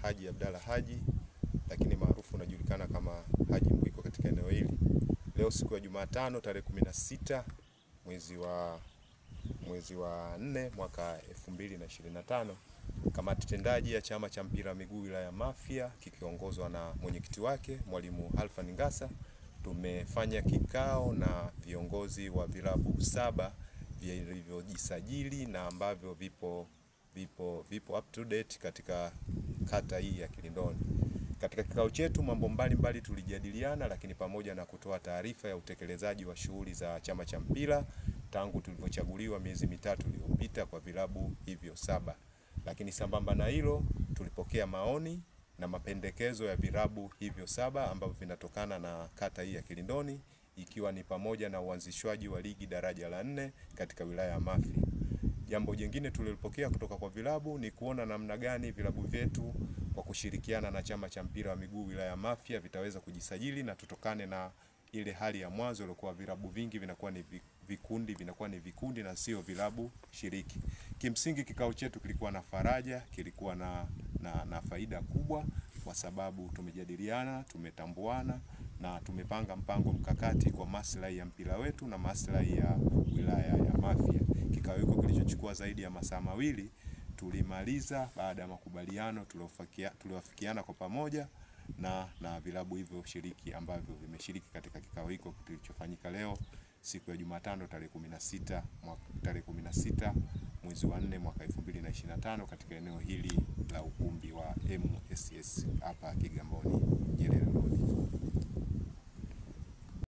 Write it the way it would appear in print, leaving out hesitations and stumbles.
Haji Abdalla Haji, lakini maarufu unajulikana kama Haji Mbwiko katika eneo hili. Leo siku ya Jumatano tarehe 16 mwezi wa 4 mwaka 2025, kamati tendaji ya chama cha mpira wa miguu wilaya ya Mafia kikiongozwa na mwenyekiti wake Mwalimu Alfan Ngasa, tumefanya kikao na viongozi wa vilabu 7 vilivyojisajili na ambavyo vipo up to date katika kata hii ya Kilindoni. Katika kikao chetu mambo mbalimbali tulijadiliana, lakini pamoja na kutoa taarifa ya utekelezaji wa shughuli za chama cha mpira tangu tulivyochaguliwa miezi mitatu iliyopita kwa vilabu hivyo 7. Lakini sambamba na hilo tulipokea maoni na mapendekezo ya vilabu hivyo 7 ambavyo vinatokana na kata hii ya Kilindoni, ikiwa ni pamoja na uanzishwaji wa ligi daraja la 4 katika wilaya ya Mafia. Jambo jingine tulilopokea kutoka kwa vilabu ni kuona namna gani vilabu vyetu kwa kushirikiana na chama cha mpira wa miguu wilaya ya Mafia vitaweza kujisajili na tutokane na ile hali ya mwanzo ilikuwa vilabu vingi vinakuwa ni vikundi na sio vilabu shiriki. Kimsingi kikao chetu kilikuwa na faraja, kilikuwa na faida kubwa kwa sababu tumejadiliana, tumetambuana na tumepanga mpango mkakati kwa maslahi ya mpira wetu na maslahi ya wilaya ya Mafia. Kikao hiko kilichochukua zaidi ya masaa mawili tulimaliza baada ya makubaliano tuliofikiana kwa pamoja na vilabu hivyo shiriki ambavyo vimeshiriki katika kikao hiko kilichofanyika leo siku ya Jumatano tarehe 16 mwezi wa 4 mwaka 2025 katika eneo hili la ukumbi wa MSS hapa Kigamboni Nyerere Road.